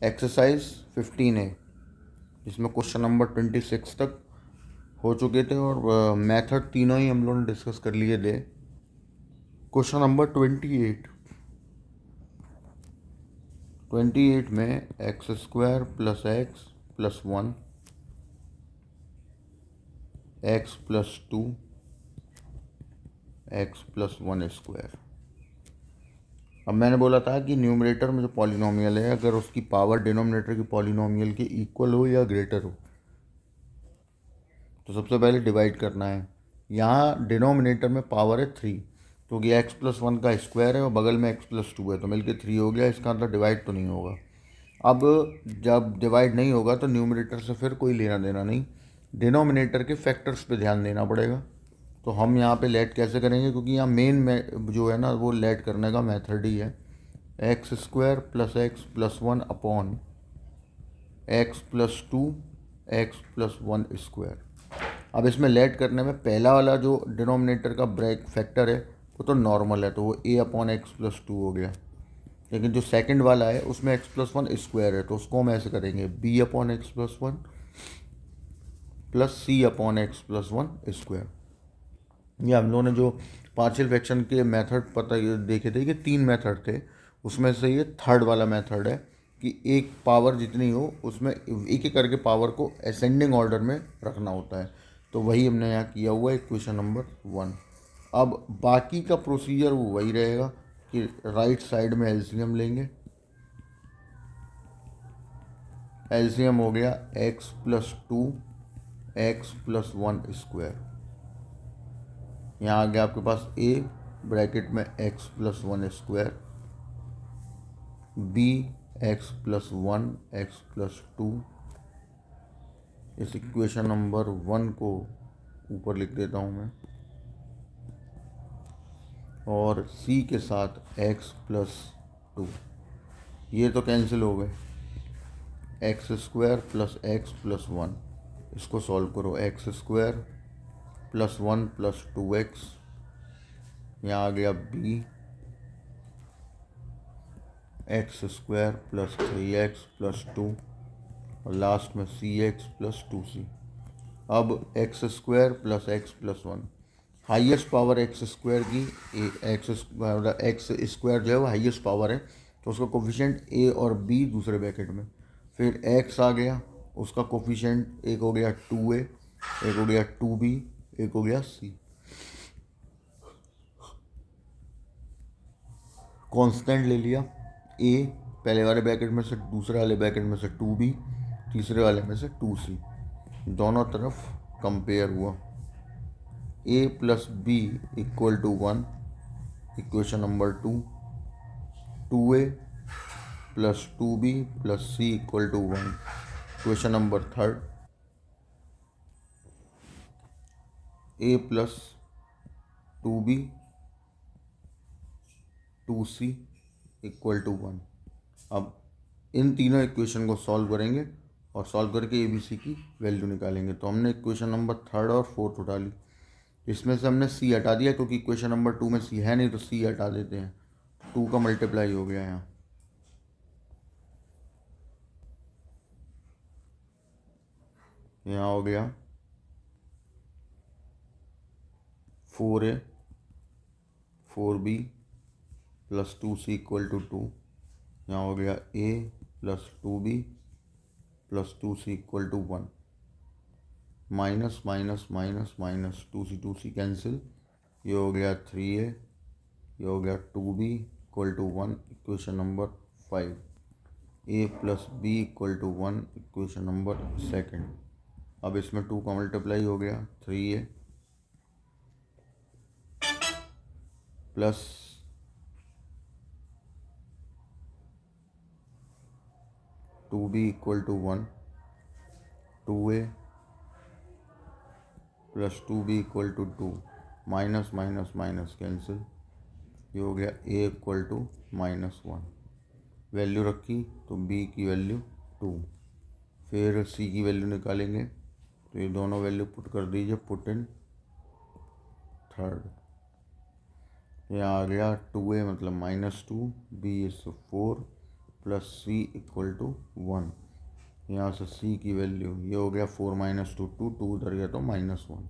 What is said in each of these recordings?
Exercise 15A, जिसमें question number 26 तक हो चुके थे और मेथड तीनों ही हम लोगों ने डिस्कस कर लिए थे। क्वेश्चन नंबर 28 में x square plus x plus 1 x plus 2 x plus 1 square. अब मैंने बोला था कि न्यूमरेटर में जो पॉलिनोमियल है अगर उसकी पावर डिनोमिनेटर की पॉलिनोमियल के इक्वल हो या ग्रेटर हो तो सबसे पहले डिवाइड करना है। यहाँ डिनोमिनेटर में पावर है 3, क्योंकि एक्स प्लस 1 का स्क्वायर है और बगल में एक्स प्लस 2 है, तो मिलके 3 हो गया। इसका मतलब डिवाइड तो नहीं होगा। अब जब डिवाइड नहीं होगा तो न्यूमरेटर से फिर कोई लेना देना नहीं, डिनोमिनेटर के फैक्टर्स पे ध्यान देना पड़ेगा। तो हम यहाँ पे लेट कैसे करेंगे, क्योंकि यहाँ मेन जो है ना वो लेट करने का मेथड ही है। X square plus 1 upon x plus 2 x plus 1 square. अब इसमें लेट करने में पहला वाला जो डिनोमिनेटर का ब्रैक फैक्टर है वो तो नॉर्मल है, तो वो ए अपॉन एक्स प्लस 2 हो गया। लेकिन जो सेकंड वाला है उसमें एक्स प्लस 1 स्क्वायर है, तो उसको हम ऐसे करेंगे B upon x plus 1 plus C upon x plus 1 square. ये हम लोगों ने जो पार्शियल फ्रैक्शन के मेथड पता देखे थे कि 3 मेथड थे, उसमें से ये थर्ड वाला मेथड है कि एक पावर जितनी हो उसमें एक एक करके पावर को असेंडिंग ऑर्डर में रखना होता है। तो वही हमने यहाँ किया हुआ है इक्वेशन नंबर 1। अब बाकी का प्रोसीजर वो वही रहेगा कि राइट साइड में एलसीएम लेंगे। एलसीएम हो गया x plus 2 x plus 1 square. यहाँ आ गया आपके पास ए ब्रैकेट में x plus 1 square, B x plus 1 x plus 2। इस इक्वेशन नंबर 1 को ऊपर लिख देता हूँ मैं, और सी के साथ एक्स प्लस 2। ये तो कैंसिल हो गए। X square plus x plus 1, इसको सॉल्व करो। X square plus 1 plus 2x, यहाँ आ गया B x square plus 3x plus 2, और लास्ट में सी एक्स प्लस 2c। अब x square plus x plus 1, highest power x square की x square जो है वो हाईएस्ट पावर है, तो उसका कोफिशिएंट ए और बी दूसरे ब्रैकेट में। फिर एक्स आ गया, उसका कोफिशिएंट एक हो गया 2a, एक हो गया 2b, एक हो गया c। कांस्टेंट ले लिया a पहले वाले ब्रैकेट में से, दूसरे वाले ब्रैकेट में से 2b, तीसरे वाले में से 2c। दोनों तरफ कंपेयर हुआ। a plus B equal to 1, equation number 2। 2a plus 2b plus c equal to 1, equation number 3। a plus 2b 2c equal to 1। अब इन तीनों इक्वेशन को सॉल्व करेंगे और सॉल्व करके ए बी सी की वैल्यू निकालेंगे। तो हमने इक्वेशन नंबर 3 और 4 उठा ली। इसमें से हमने सी हटा दिया क्योंकि इक्वेशन नंबर 2 में सी है नहीं, तो सी हटा देते हैं। 2 का मल्टीप्लाई हो गया यहाँ। यहाँ हो गया 4a 4b plus 2c equal to 2। यहाँ हो गया a plus 2b plus 2c equal to 1। Minus minus minus minus 2c cancel. ये हो गया 3a, ये हो गया 2b equal to 1, equation number 5। a plus B equal to 1, equation number 2। अब इसमें 2 का मल्टीप्लाई हो गया 3a plus 2b equal to 1, 2a plus 2b equal to 2, minus minus minus cancel. ये हो गया a इक्वल टू -1। वैल्यू रखी तो b की वैल्यू 2। फिर c की वैल्यू निकालेंगे, तो ये दोनों वैल्यू पुट कर दीजिए, पुट इन थर्ड। यहाँ आ गया 2a मतलब -2, b is 4, plus C equal to 1। यहाँ से c की वैल्यू ये हो गया 4 माइनस 2 2 2 उधर गया तो -1।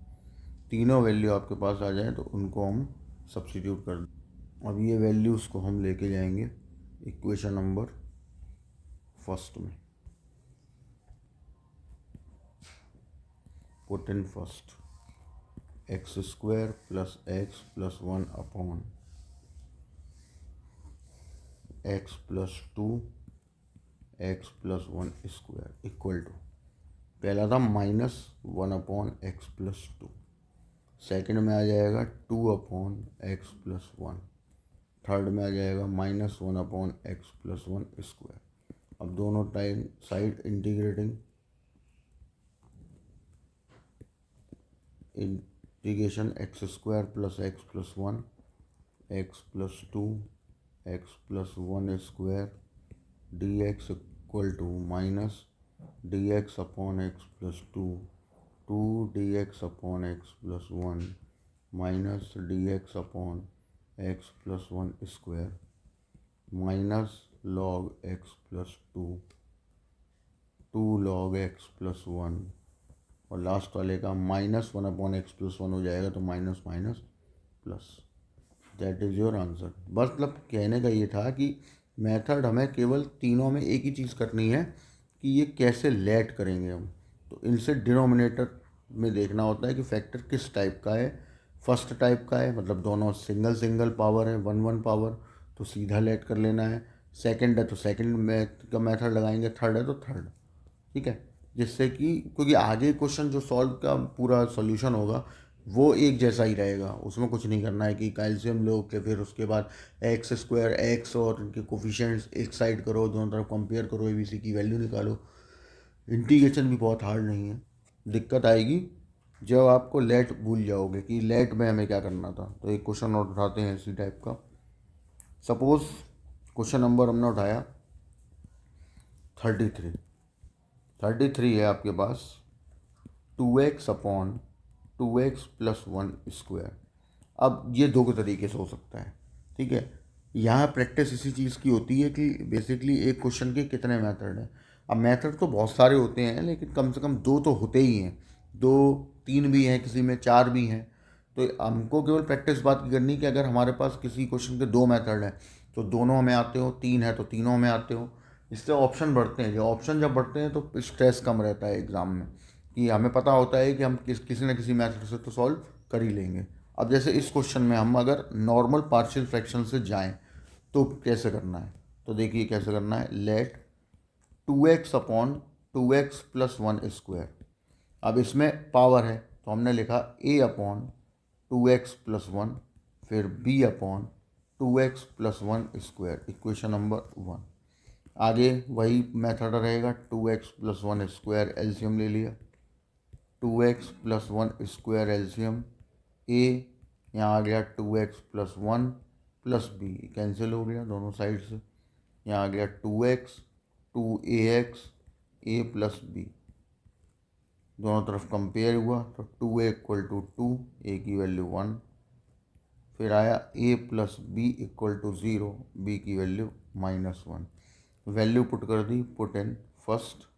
तीनों वैल्यू आपके पास आ जाए तो उनको हम सब्स्टिट्यूट कर दें। अब ये वैल्यूज़ को हम लेके जाएंगे इक्वेशन नंबर फर्स्ट में। Put in first x square plus x plus 1 upon x plus 2 x plus 1 square equal to, पहला था -1 अपॉन एक्स प्लस 2, सेकेंड में आ जाएगा 2 अपॉन एक्स प्लस 1, थर्ड में आ जाएगा -1 अपॉन एक्स प्लस 1 स्क्वायर। अब दोनों time side integration x square plus x plus 1 x plus 2 x plus 1 square D x equal to minus D x upon x plus 2 2 D x upon x plus 1 minus D x upon x plus 1 square minus log x plus 2 2 log x plus 1 और last वाले का -1 upon x plus 1 हो जाएगा तो minus minus plus. That is your answer. बस मतलब कहने का ये था कि मेथड हमें केवल तीनों में एक ही चीज़ करनी है कि ये कैसे लेट करेंगे हम। तो इनसे डिनोमिनेटर में देखना होता है कि फैक्टर किस टाइप का है। फर्स्ट टाइप का है मतलब दोनों सिंगल सिंगल पावर है, 1 1 पावर, तो सीधा लेट कर लेना है। सेकंड है तो सेकंड का मेथड लगाएंगे, थर्ड है तो थर्ड। ठीक है, जिससे कि क्योंकि आगे क्वेश्चन जो सॉल्व का पूरा सॉल्यूशन होगा वो एक जैसा ही रहेगा, उसमें कुछ नहीं करना है कि कैल्शियम लो के फिर उसके बाद एक्स स्क्वायर एक्स और इनके कोफिशिएंट्स एक साइड करो, दोनों तरफ कंपेयर करो, एबीसी की वैल्यू निकालो। इंटीग्रेशन भी बहुत हार्ड नहीं है। दिक्कत आएगी जब आपको लेट भूल जाओगे कि लेट में हमें क्या करना था। तो एक क्वेश्चन और उठाते हैं इसी टाइप का। सपोज क्वेश्चन नंबर हमने उठाया 33 है आपके पास 2x upon 2x plus 1 square. अब ये दो तरीके से हो सकता है। ठीक है, यहाँ प्रैक्टिस इसी चीज़ की होती है कि बेसिकली एक क्वेश्चन के कितने मेथड हैं। अब मेथड तो बहुत सारे होते हैं लेकिन कम से कम दो तो होते ही हैं, 2 3 भी हैं, किसी में 4 भी हैं। तो हमको केवल प्रैक्टिस बात की करनी कि अगर हमारे पास किसी क्वेश्चन के 2 मेथड हैं तो दोनों हमें आते हो, 3 है तो तीनों हमें आते हो। इससे ऑप्शन बढ़ते हैं। जो ऑप्शन जब बढ़ते हैं तो स्ट्रेस कम रहता है एग्ज़ाम में, कि हमें पता होता है कि हम किसी न किसी मेथड से तो सॉल्व कर ही लेंगे। अब जैसे इस क्वेश्चन में हम अगर नॉर्मल पार्शियल फ्रैक्शन से जाएं तो कैसे करना है, तो देखिए कैसे करना है। Let 2x upon 2x plus 1 square. अब इसमें पावर है तो हमने लिखा a अपॉन 2x प्लस 1 फिर b upon 2x plus 1 square equation number 1। आगे वही मेथड रहेगा, 2x प्लस 1 स्क्वायर एलसीएम ले लिया, 2x plus 1 square LCM a, यहाँ आ गया 2x plus 1 plus b cancel हो गया दोनों साइड से। यहाँ आ गया 2x 2ax a plus b, दोनों तरफ कंपेयर हुआ तो 2a इक्वल टू 2, a की वैल्यू 1, फिर आया a plus B equal to 0, b की वैल्यू -1। वैल्यू पुट कर दी, put in first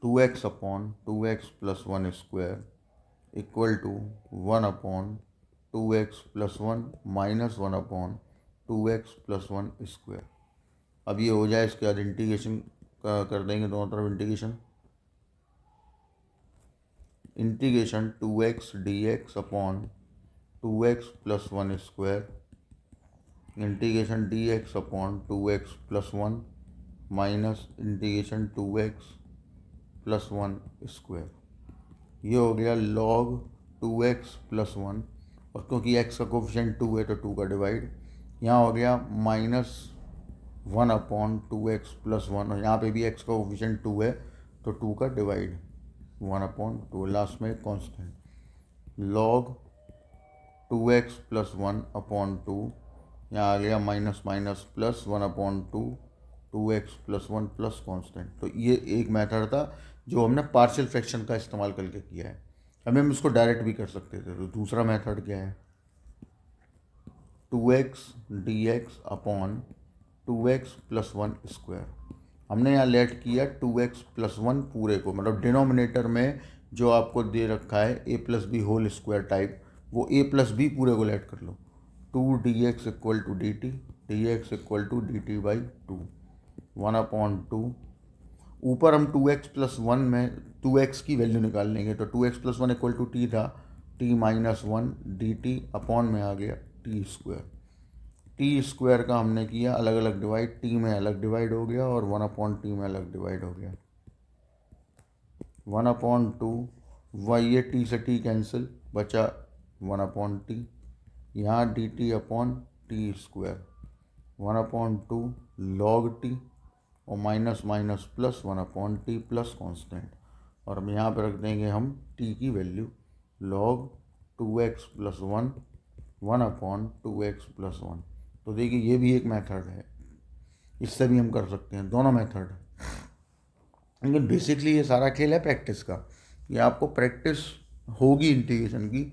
2x upon 2x plus 1 square equal to 1 upon 2x plus 1 minus 1 upon 2x plus 1 square. अब ये हो जाए, इसके बाद इंटीग्रेशन कर देंगे दोनों तरफ integration 2x dx upon 2x plus 1 square integration dx upon 2x plus 1 minus integration 2x plus 1 square. ये हो गया log 2x प्लस 1 और क्योंकि x का कोफिशिएंट 2 है तो 2 का डिवाइड। यहाँ हो गया -1 अपॉन 2x प्लस 1 और यहाँ पे भी x का कोफिशिएंट 2 है तो 2 का डिवाइड 1 अपॉन 2, लास्ट में constant log 2x plus 1 upon 2। यहाँ आ गया minus minus plus 1 upon 2, 2x plus 1 plus constant. तो ये एक मेथड था जो हमने पार्शियल फ्रैक्शन का इस्तेमाल करके किया है। हम इसको डायरेक्ट भी कर सकते थे। तो दूसरा मेथड क्या है, 2x dx अपॉन 2x+1²। हमने यहाँ लेट किया 2x+1 पूरे को, मतलब डिनोमिनेटर में जो आपको दे रखा है a+b² टाइप, वो a+b पूरे को लेट कर लो। 2dx=dt, dx=dt/2, 1/2। ऊपर हम 2x+1 में 2x की वैल्यू निकाल लेंगे, तो 2x+1 = t था, t-1 dt अपॉन में आ गया t²। t² का हमने किया अलग अलग डिवाइड, t में अलग डिवाइड हो गया और 1/t में अलग डिवाइड हो गया। 1/2 वही ये t से t कैंसिल, बचा 1/t। यहाँ dt upon t², 1/2 log t और minus minus plus 1/t plus constant. और हम यहाँ पर रख देंगे हम t की वैल्यू log 2x+1 1/2x+1। तो देखिए ये भी एक मेथड है, इससे भी हम कर सकते हैं, दोनों मेथड है। लेकिन बेसिकली ये सारा खेल है प्रैक्टिस का। ये आपको प्रैक्टिस होगी इंटीग्रेशन की,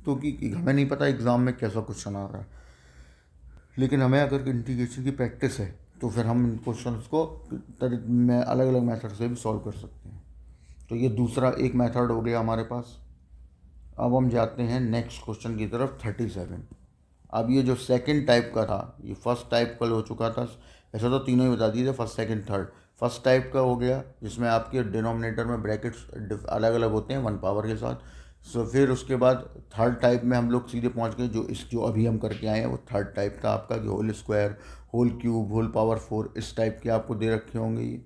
तो कि हमें नहीं पता एग्ज़ाम में कैसा क्वेश्चन आ रहा है, लेकिन हमें अगर इंटीग्रेशन की प्रैक्टिस है तो फिर हम इन क्वेश्चंस को में अलग अलग मेथड से भी सॉल्व कर सकते हैं। तो ये दूसरा एक मेथड हो गया हमारे पास। अब हम जाते हैं नेक्स्ट क्वेश्चन की तरफ, 37। अब ये जो सेकंड टाइप का था, ये फर्स्ट टाइप कल हो चुका था, ऐसा तो तीनों ही बता दिए थे, first second third. First type का हो गया जिसमें आपके डिनोमिनेटर में ब्रैकेट्स अलग अलग होते हैं 1 पावर के साथ। सो फिर उसके बाद थर्ड टाइप में हम लोग सीधे पहुंच गए, जो अभी हम करके आए हैं वो थर्ड टाइप था आपका, कि whole square, whole cube, whole power 4, इस टाइप के आपको दे रखे होंगे ये।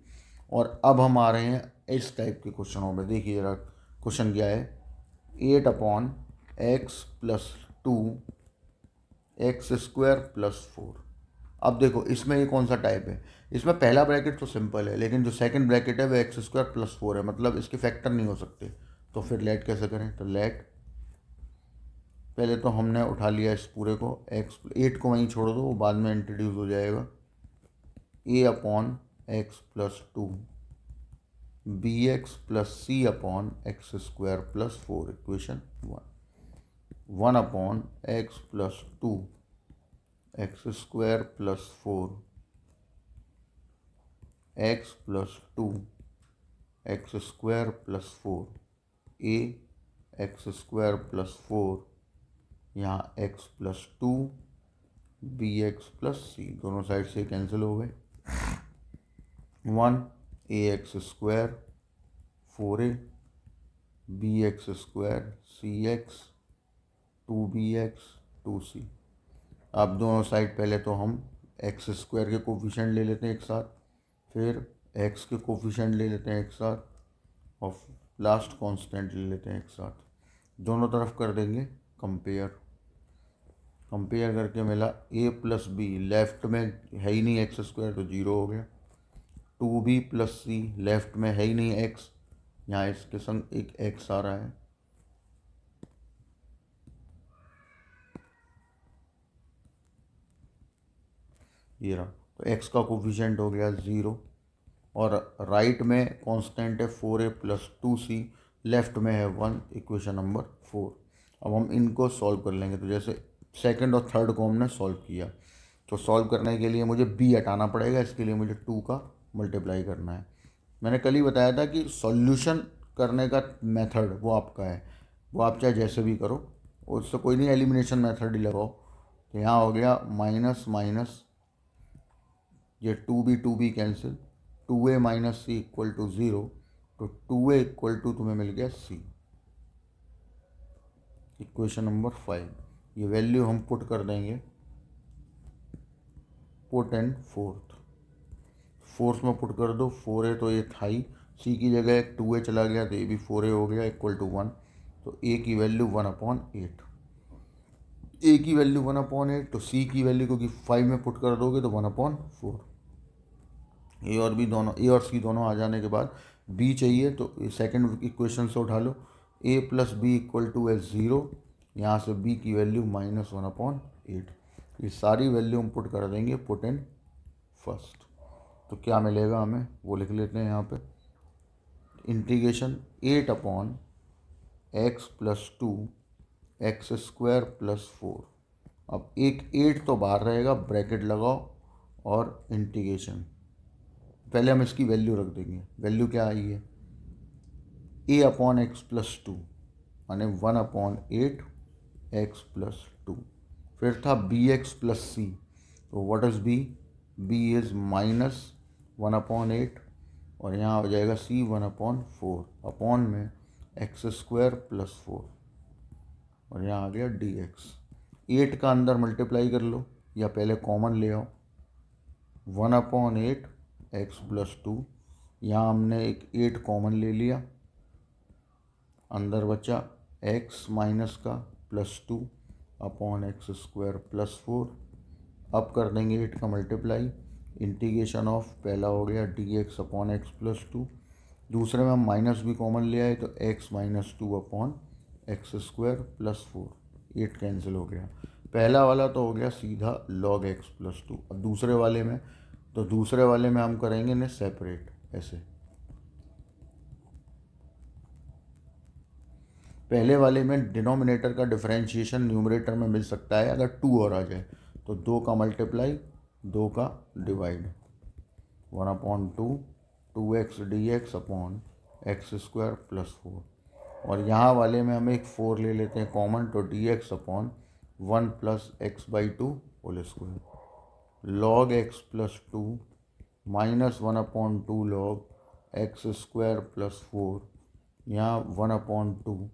और अब हम आ रहे हैं इस टाइप के क्वेश्चनों में। देखिए जरा क्वेश्चन क्या है, 8/x+2 x² + 4। अब देखो इसमें ये कौन सा टाइप है, इसमें पहला ब्रैकेट तो सिंपल है, लेकिन जो सेकंड ब्रैकेट है वो x² + 4 है, मतलब इसके फैक्टर नहीं हो सकते। तो फिर लेट कैसे करें, तो लेट पहले तो हमने उठा लिया इस पूरे को, 8 को वहीं छोड़ दो, वो बाद में इंट्रोड्यूस हो जाएगा। a/x+2 bx + c/x² + 4, equation 1। 1/x+2 x² + 4 x + 2 x² + 4 a x² + 4, यहाँ x + 2 bx + c, दोनों साइड से कैंसिल हो गए। 1 ax² 4a bx² cx 2bx 2c। अब दोनों साइड पहले तो हम x² के कोफिशिएंट ले लेते हैं एक साथ, फिर x के कोफिशिएंट ले लेते हैं एक साथ, और लास्ट कांस्टेंट ले लेते हैं एक साथ। दोनों तरफ कर देंगे कंपेयर। कंपेयर करके मिला a + b, लेफ्ट में है ही नहीं x², तो 0 हो गया। 2b + c, लेफ्ट में है ही नहीं x, यहाँ इसके संग एक x आ रहा है। ये रहा, तो x का कोफिशिएंट हो गया 0, और राइट में कांस्टेंट है 4a + 2c, लेफ्ट में है 1, इक्वेशन नंबर 4। अब हम इनको सॉल्व कर लेंगे। तो जैसे सेकंड और थर्ड को हमने सॉल्व किया, तो सॉल्व करने के लिए मुझे b हटाना पड़ेगा, इसके लिए मुझे 2 का मल्टीप्लाई करना है। मैंने कल ही बताया था कि सॉल्यूशन करने का मेथड वो आपका है, वो आप चाहे जैसे भी करो, उससे कोई नहीं, एलिमिनेशन मेथड ही लगाओ। तो यहाँ हो गया माइनस माइनस, ये 2b कैंसिल, 2a - c = 0, तो 2a = तुम्हें मिल गया c, इक्वेशन नंबर 5। ये वैल्यू हम पुट कर देंगे, पुट इन फोर्थ में पुट कर दो। 4a तो ये था ही, c की जगह एक 2a चला गया, तो ये भी 4a हो गया, = 1। तो a की वैल्यू 1/8, a की वैल्यू 1/8, तो c की वैल्यू क्योंकि 5 में पुट कर दोगे तो 1/4। ए और बी दोनों, ए और सी दोनों आ जाने के बाद बी चाहिए, तो सेकंड इक्वेशन से उठा लो, a + b = 0, यहाँ से b की वैल्यू -1/8। ये सारी वैल्यू हम पुट कर देंगे, पुट इन फर्स्ट। तो क्या मिलेगा हमें वो लिख लेते हैं यहाँ पे, इंटीग्रेशन 8/x+2 x² + 4। अब एक 8 तो बाहर रहेगा, ब्रैकेट लगाओ और इंटीग्रेशन, पहले हम इसकी वैल्यू रख देंगे। वैल्यू क्या आई है, a upon x plus two माने 1/8 एक्स प्लस टू। फिर था बी एक्स प्लस सी, तो what is B, B is -1/8 और यहाँ हो जाएगा सी 1/4 अपॉन में एक्स स्क्वायर प्लस 4 और यहाँ आ गया डी एक्स। 8 का अंदर मल्टीप्लाई कर लो या पहले कॉमन ले आओ, 1/8 एक्स प्लस टू, यहाँ हमने एक 8 कॉमन ले लिया, अंदर बचा x माइनस का plus two upon X square plus 4। अब कर देंगे 8 का मल्टीप्लाई, इंटीग्रेशन ऑफ पहला हो गया D x upon x plus two, दूसरे में हम माइनस भी कॉमन ले आए तो x minus two upon X square plus 4, 8 cancel हो गया। पहला वाला तो हो गया सीधा log x प्लस टू। अब दूसरे वाले में, तो दूसरे वाले में हम करेंगे इन्हें सेपरेट ऐसे। पहले वाले में डिनोमिनेटर का डिफरेंशिएशन न्यूमरेटर में मिल सकता है अगर 2 और आ जाए, तो 2 का मल्टीप्लाई 2 का divide, 1/2 2x dx upon X square plus 4 और यहाँ वाले में हम एक 4 ले लेते हैं कॉमन, तो dx upon 1 plus x/2 whole square log x plus two minus 1/2 log x square plus 4, यहाँ 1/2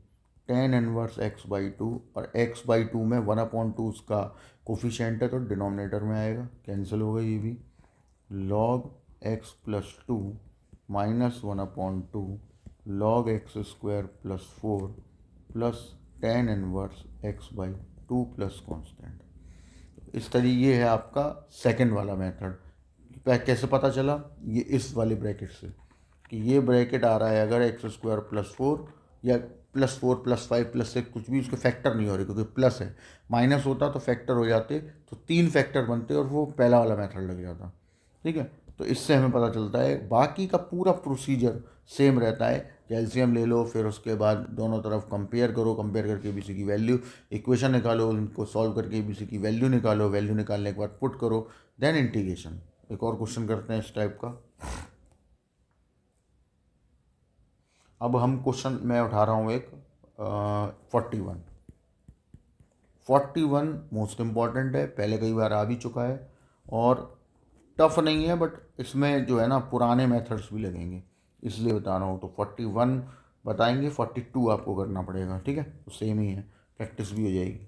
tan इनवर्स x/2 और x/2 में 1/2 उसका कोफिशेंट है तो डिनोमिनेटर में आएगा, कैंसिल हो गई ये भी। log x plus two minus 1/2 log x square plus 4 plus tan inverse x/2 plus constant. इस तरीके है आपका सेकंड वाला मेथड। कैसे पता चला, ये इस वाले ब्रैकेट से कि ये ब्रैकेट आ रहा है अगर एक्स स्क्वायर प्लस 4 या +4 +5 +6 कुछ भी उसके फैक्टर नहीं हो रहे क्योंकि प्लस है, माइनस होता तो फैक्टर हो जाते, तो 3 फैक्टर बनते और वो पहला वाला मेथड लग जाता। ठीक है, तो इससे हमें पता चलता है। बाकी का पूरा प्रोसीजर सेम रहता है, एलसीएम ले लो, फिर उसके बाद दोनों तरफ कंपेयर करो, कंपेयर करके एबीसी की वैल्यू, इक्वेशन निकालो, उनको सॉल्व करके एबीसी की वैल्यू निकालो, वैल्यू निकालने के बाद पुट करो, देन इंटीग्रेशन। एक और क्वेश्चन करते हैं इस टाइप का। अब हम क्वेश्चन मैं उठा रहा हूँ एक 41 मोस्ट इम्पॉर्टेंट है, पहले कई बार आ भी चुका है और टफ नहीं है, बट इसमें जो है ना पुराने मेथड्स भी लगेंगे, इसलिए बता रहा हूँ। तो 41 बताएंगे, 42 आपको करना पड़ेगा, ठीक है, तो सेम ही है, प्रैक्टिस भी हो जाएगी।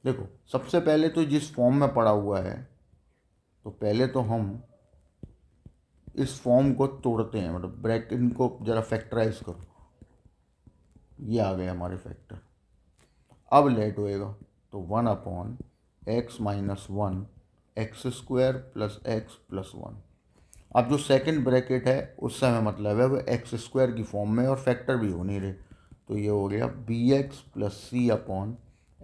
देखो सबसे पहले तो जिस फॉर्म में पड़ा हुआ है, तो पहले तो हम इस फॉर्म को तोड़ते हैं, मतलब ब्रैकेट, इनको ज़रा फैक्टराइज करो, ये आ गए हमारे फैक्टर। अब लेट होएगा तो 1/x minus 1 x square plus x plus 1। अब जो सेकंड ब्रैकेट है उससे हमें मतलब है वो एक्स स्क्वायर की फॉर्म में और फैक्टर भी हो नहीं रहे, तो ये हो गया bx plus C upon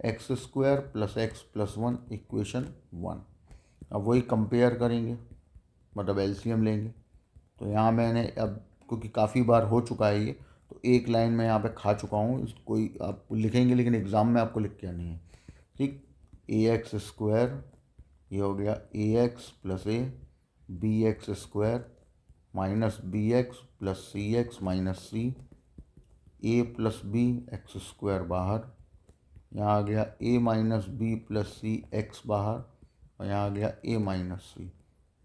X square plus x plus 1 equation 1। अब वही कंपेयर करेंगे, मतलब एलसीएम लेंगे। तो यहाँ मैंने अब, क्योंकि काफ़ी बार हो चुका है ये, तो एक लाइन में यहाँ पे खा चुका हूँ, कोई आप लिखेंगे लेकिन एग्ज़ाम में आपको लिख के आनी है, ठीक। ए एक्स स्क्वायर, ये हो गया A X plus A, B x square minus B x plus C X minus C, A plus B x square बाहर, यहाँ आ गया A minus B plus C X बाहर और यहाँ आ गया ए माइनस सी,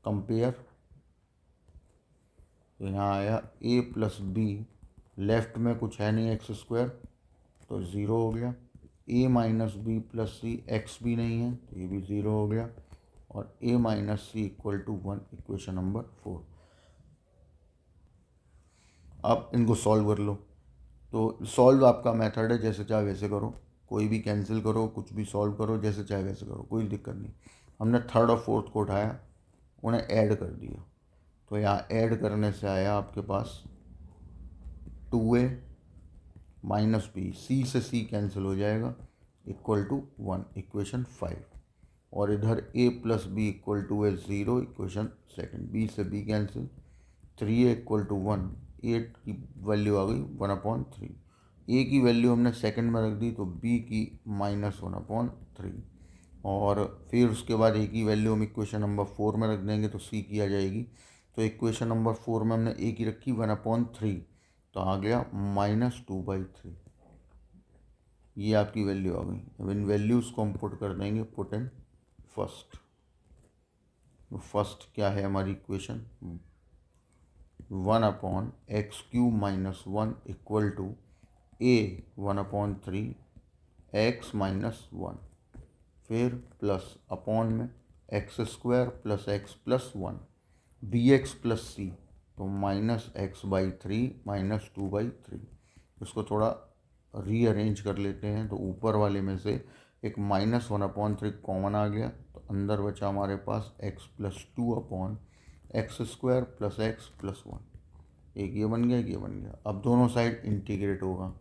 कंपेयर, तो यहाँ आया ए प्लस बी, लेफ्ट में कुछ है नहीं एक्स स्क्वायर तो ज़ीरो हो गया, A minus B plus C x भी नहीं है तो ये भी ज़ीरो हो गया, और A minus C equal to 1 equation number 4। अब इनको सॉल्व कर लो। तो सॉल्व आपका मेथड है, जैसे चाहे वैसे करो, कोई भी कैंसिल करो, कुछ भी सॉल्व करो, जैसे चाहे वैसे करो, कोई दिक्कत नहीं। हमने थर्ड और फोर्थ को उठाया, उन्हें ऐड कर दिया, तो यहाँ ऐड करने से आया आपके पास 2a माइनस बी, सी से सी कैंसिल हो जाएगा, इक्वल टू 1 इक्वेशन 5, और इधर a plus B equal to है 0 इक्वेशन सेकंड, b से b cancel, 3a equal to 1, a की वैल्यू आ गई 1/3, a की वैल्यू हमने सेकंड में रख दी तो b की -1/3, और फिर उसके बाद ए की वैल्यू हम इक्वेशन नंबर 4 में रख देंगे तो सी की आ जाएगी। तो इक्वेशन नंबर 4 में हमने ए की रखी 1/3, तो आ गया -2/3। ये आपकी वैल्यू आ गई। अब इन वैल्यूज़ को हम पुट कर देंगे, पुट इन फर्स्ट। फर्स्ट क्या है हमारी इक्वेशन, 1/x³ - 1 = a 1/3 x - 1, फिर प्लस अपॉन में x² + x + 1 bx + c, तो -x/3 - 2/3। इसको थोड़ा रीअरेंज कर लेते हैं, तो ऊपर वाले में से एक -1/3 कॉमन आ गया, तो अंदर बचा हमारे पास x + 2/x² + x + 1। एक ये बन गया, एक ये बन गया। अब दोनों साइड इंटीग्रेट होगा।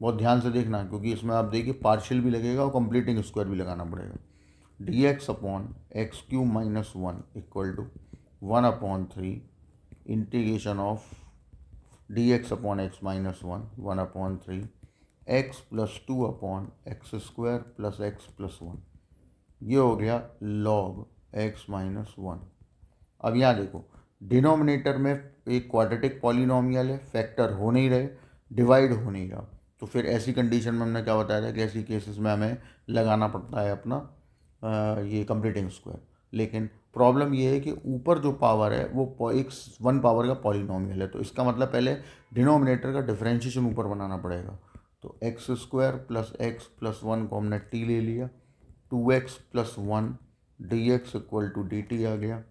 बहुत ध्यान से देखना, क्योंकि इसमें आप देखिए पार्शियल भी लगेगा और कंप्लीटिंग स्क्वायर भी लगाना पड़ेगा। dx/x³ - 1 = 1/3 integration of dx/x - 1 1/3 x + 2/x² + x + 1। ये हो गया log x - 1। अब यहाँ देखो, डिनोमिनेटर में एक क्वाड्रेटिक पॉलिनोमियल है, फैक्टर हो नहीं रहे, डिवाइड हो नहीं रहा, तो फिर ऐसी कंडीशन में हमने क्या बताया था कि ऐसी केसेस में हमें लगाना पड़ता है अपना ये कंप्लीटिंग स्क्वायर। लेकिन प्रॉब्लम ये है कि ऊपर जो पावर है वो एक 1 पावर का पॉलिनोमियल है, तो इसका मतलब पहले डिनोमिनेटर का डिफरेंशिएशन ऊपर बनाना पड़ेगा। तो x² + x + 1 को हमने t ले लिया, 2x + 1 dx = dt आ गया।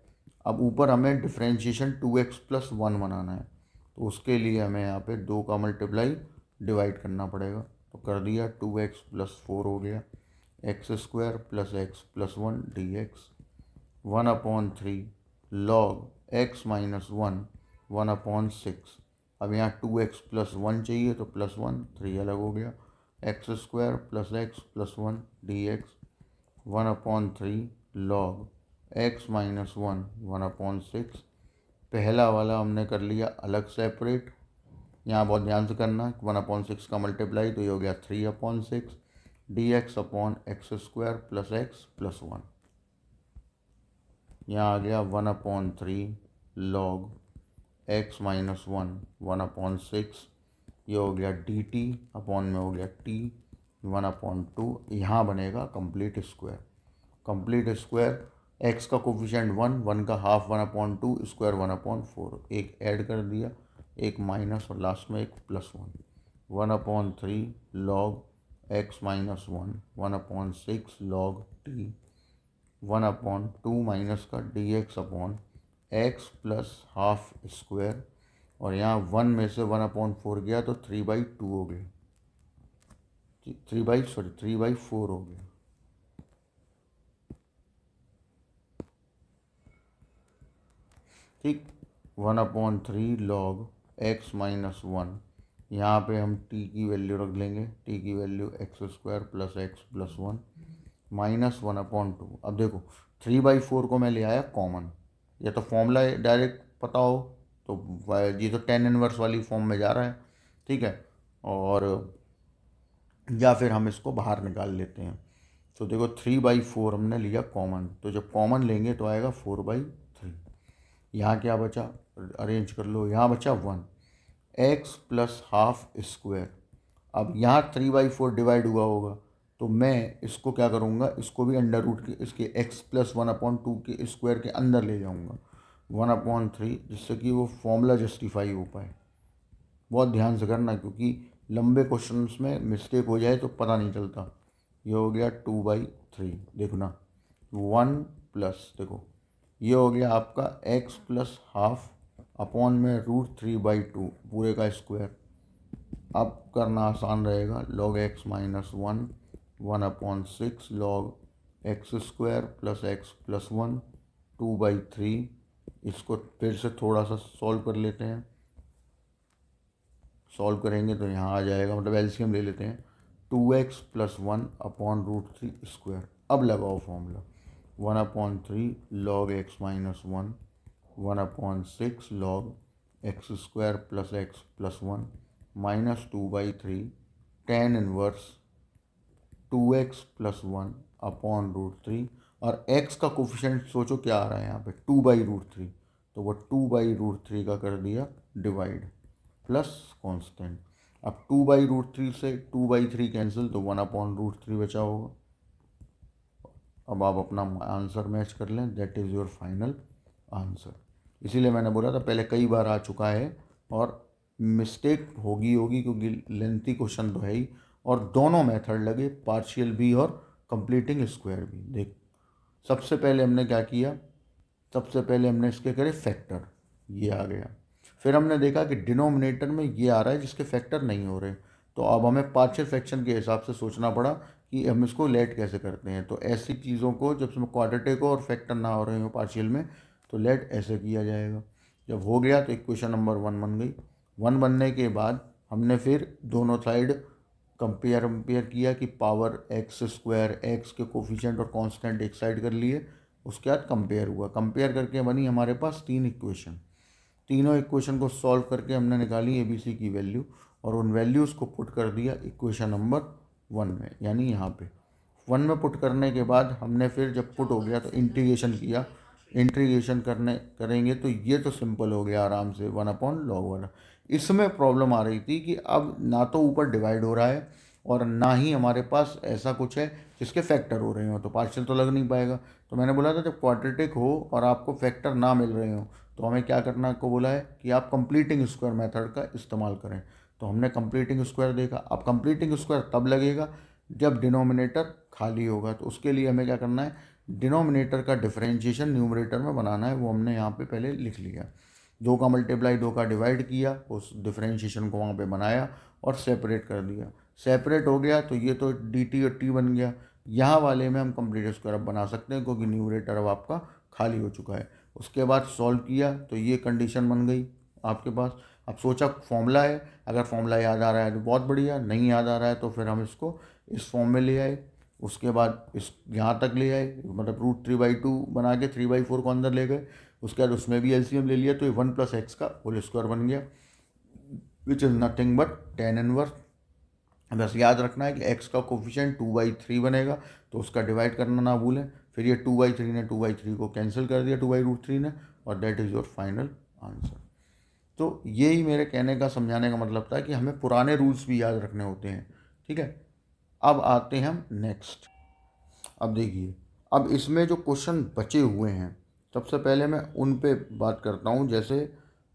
अब ऊपर हमें डिफरेंशिएशन 2x + 1 बनाना है, तो उसके लिए हमें यहाँ पे 2 का मल्टीप्लाई डिवाइड करना पड़ेगा, तो कर दिया 2x + 4 हो गया, x² + x + 1 dx 1/3 log x - 1 1/6। अब यहाँ 2x + 1 चाहिए, तो +1 3 अलग हो गया, x² + x + 1 dx 1/3 log x - 1 1/6। पहला वाला हमने कर लिया अलग सेपरेट। यहाँ बहुत ध्यान से करना, 1/6 का मल्टीप्लाई, तो ये हो गया 3/6 dx/x² + x + 1। यहाँ आ गया 1/3 log x - 1 1/6। ये हो गया dt, अपॉन में हो गया t 1/2। यहाँ बनेगा complete square. Complete square, x का कोफिशिएंट 1, 1 का हाफ 1/2, स्क्वायर 1/4, एक ऐड कर दिया, एक माइनस और लास्ट में एक +1। 1/3 log x - 1 1/6 log t 1/2 minus का dx/x + हाफ स्क्वायर, और यहाँ 1 में से 1/4 गया तो 3/2 हो गया, 3/4 हो गया। ठीक, 1/3 log x - 1, यहाँ पे हम t की वैल्यू रख लेंगे, t की वैल्यू x² + x + 1 -1/2। अब देखो 3/4 को मैं ले आया कॉमन, या तो फॉर्मूला डायरेक्ट पता हो तो ये तो tan इनवर्स वाली फॉर्म में जा रहा है, ठीक है, और या फिर हम इसको बाहर निकाल लेते हैं। तो देखो 3/4 हमने लिया कॉमन, तो जब कॉमन लेंगे तो आएगा 4/3। यहाँ क्या बचा, अरेंज कर लो, यहाँ बचा 1 x + हाफ स्क्वायर। अब यहाँ 3/4 डिवाइड हुआ होगा, तो मैं इसको क्या करूँगा, इसको भी अंडर रूट के इसके x + 1/2 के स्क्वायर के अंदर ले जाऊँगा 1/3, जिससे कि वो फॉर्मूला जस्टिफाई हो पाए। बहुत ध्यान से करना, क्योंकि लंबे क्वेश्चंस में मिस्टेक हो जाए तो पता नहीं चलता। ये हो गया 2/3, देखो ना 1 प्लस, देखो ये हो गया आपका x + हाफ अपॉन में √3/2 पूरे का स्क्वायर। अब करना आसान रहेगा, log x - 1 1/6 log x² + x + 1 2/3। इसको फिर से थोड़ा सा सॉल्व कर लेते हैं, सॉल्व करेंगे तो यहाँ आ जाएगा, मतलब एलसीएम ले लेते हैं, 2x + 1 अपॉन √3 स्क्वायर। अब लगाओ formula, 1/3 log x - 1 1/6 log x² + x + 1 -2/3 tan inverse 2x + 1 1/√3 और x का कोफिशिएंट सोचो क्या आ रहा है यहाँ पे 2/√3, तो वो 2/√3 का कर दिया डिवाइड प्लस कांस्टेंट। अब 2/√3 से 2/3 कैंसिल, तो 1/√3 बचा होगा। अब आप अपना आंसर मैच कर लें, that is your final answer. इसीलिए मैंने बोला था पहले कई बार आ चुका है और मिस्टेक होगी क्योंकि लेंथी क्वेश्चन तो है ही, और दोनों मेथड लगे, पार्शियल भी और कंप्लीटिंग स्क्वायर भी। देख, सबसे पहले हमने क्या किया, सबसे पहले हमने इसके करे फैक्टर, ये आ गया। फिर हमने देखा कि डिनोमिनेटर में ये आ रहा है जिसके फैक्टर नहीं हो रहे, तो अब हमें पार्शियल फ्रैक्शन के हिसाब से सोचना पड़ा कि हम इसको लेट कैसे करते हैं। तो ऐसी चीज़ों को जब इसमें क्वाड्रेटिक हो और फैक्टर ना हो रहे हो पार्शियल में, तो लेट ऐसे किया जाएगा। जब हो गया तो इक्वेशन नंबर 1 बन गई। 1 बनने के बाद हमने फिर दोनों साइड कंपेयर किया कि पावर एक्स स्क्वायर, एक्स के कोफिशिएंट और कांस्टेंट एक साइड कर लिए। उसके बाद कंपेयर हुआ, कंपेयर करके बनी हमारे पास 3 इक्वेशन। तीनों इक्वेशन को सॉल्व करके हमने निकाली ABC की वैल्यू और उन वैल्यूज़ को पुट कर दिया इक्वेशन नंबर 1 में, यानी यहाँ पे 1 में पुट करने के बाद हमने फिर जब पुट हो गया तो इंटीग्रेशन किया। इंटीग्रेशन करेंगे तो ये तो सिंपल हो गया आराम से 1/log वाला। इसमें प्रॉब्लम आ रही थी कि अब ना तो ऊपर डिवाइड हो रहा है और ना ही हमारे पास ऐसा कुछ है जिसके फैक्टर हो रहे हो, तो पार्शियल तो लग नहीं पाएगा। तो मैंने बोला था जब क्वाड्रेटिक हो और आपको फैक्टर ना मिल रहे हो तो हमें क्या करना को बोला है कि आप कंप्लीटिंग स्क्वायर मेथड का इस्तेमाल करें। तो हमने कंप्लीटिंग स्क्वायर देखा। अब कंप्लीटिंग स्क्वायर तब लगेगा जब डिनोमिनेटर खाली होगा, तो उसके लिए हमें क्या करना है, डिनोमिनेटर का डिफरेंशिएशन न्यूमरेटर में बनाना है। वो हमने यहाँ पे पहले लिख लिया, 2 का मल्टीप्लाई 2 का डिवाइड किया, उस डिफरेंशिएशन को वहाँ पे बनाया और सेपरेट कर दिया। सेपरेट हो गया तो ये तो dt और t बन गया। यहाँ वाले में हम कंप्लीट स्क्वायर अब बना सकते हैं क्योंकि न्यूमरेटर अब आपका खाली हो चुका है। उसके बाद सॉल्व किया तो ये कंडीशन बन गई आपके पास। अब सोचा फॉर्मूला है, अगर फॉर्मूला याद आ रहा है तो बहुत बढ़िया, नहीं याद आ रहा है तो फिर हम इसको इस फॉर्म में ले आए। उसके बाद इस यहाँ तक ले आए, मतलब √3/2 बना के 3/4 को अंदर ले गए। उसके बाद उसमें भी एलसीएम ले लिया तो ये 1 + x का होल स्क्वायर बन गया, which is nothing but tan inverse. बस याद रखना है कि x का कोफिशिएंट 2/3 बनेगा तो उसका डिवाइड करना ना भूलें। फिर ये 2/3 ने 2/3 को कैंसिल कर दिया 2/√3 ने, और that is your final answer. तो यही मेरे कहने का समझाने का मतलब था कि हमें पुराने रूल्स भी याद रखने होते हैं। ठीक है, अब आते हैं हम नेक्स्ट। अब देखिए, अब इसमें जो क्वेश्चन बचे हुए हैं सबसे पहले मैं उन पे बात करता हूँ। जैसे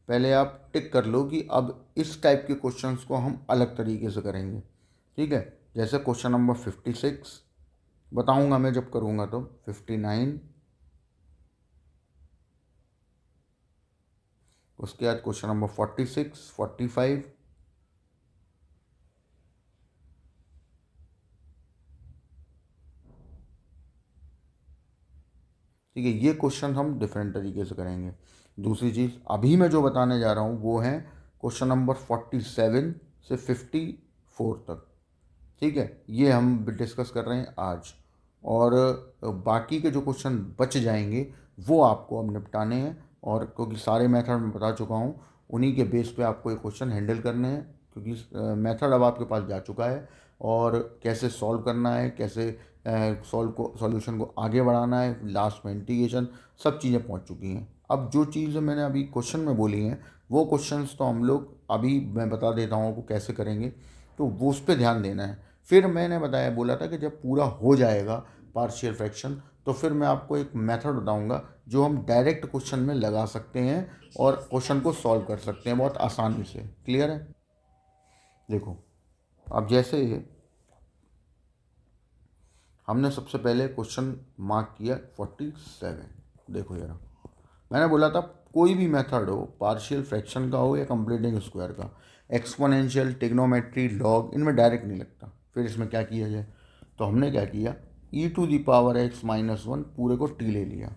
पहले आप टिक कर लो कि अब इस टाइप के क्वेश्चंस को हम अलग तरीके से करेंगे। ठीक है, जैसे क्वेश्चन नंबर 56 बताऊंगा मैं जब करूंगा, तो 59, उसके बाद क्वेश्चन नंबर 46, 45, ठीक है, ये क्वेश्चन हम डिफरेंट तरीके से करेंगे। दूसरी चीज़ अभी मैं जो बताने जा रहा हूँ वो है क्वेश्चन नंबर 47 से 54 तक। ठीक है, ये हम डिस्कस कर रहे हैं आज, और बाकी के जो क्वेश्चन बच जाएंगे वो आपको अब निपटाने हैं। और क्योंकि सारे मेथड मैं बता चुका हूँ, उन्हीं के बेस पे आपको ये क्वेश्चन हैंडल करने हैं, क्योंकि मेथड अब आपके पास जा चुका है और कैसे सॉल्व करना है, कैसे सॉल्यूशन को आगे बढ़ाना है, लास्ट में इंटीग्रेशन, सब चीज़ें पहुँच चुकी हैं। अब जो चीज़ें मैंने अभी क्वेश्चन में बोली हैं वो क्वेश्चंस तो हम लोग अभी मैं बता देता हूँ आपको कैसे करेंगे, तो वो उस पर ध्यान देना है। फिर मैंने बोला था कि जब पूरा हो जाएगा पार्शियल फ्रैक्शन तो फिर मैं आपको एक मेथड बताऊंगा जो हम डायरेक्ट क्वेश्चन में लगा सकते हैं और क्वेश्चन को सॉल्व कर सकते हैं बहुत आसानी से। क्लियर है? देखो, अब जैसे हमने सबसे पहले क्वेश्चन मार्क किया 47। देखो जरा, मैंने बोला था कोई भी मेथड हो, पार्शियल फ्रैक्शन का हो या कंप्लीटिंग स्क्वायर का, एक्सपोनेंशियल, ट्रिग्नोमेट्री, लॉग, इनमें डायरेक्ट नहीं लगता। फिर इसमें क्या किया जाए, तो हमने क्या किया, e⁻x-1 पूरे को t ले लिया।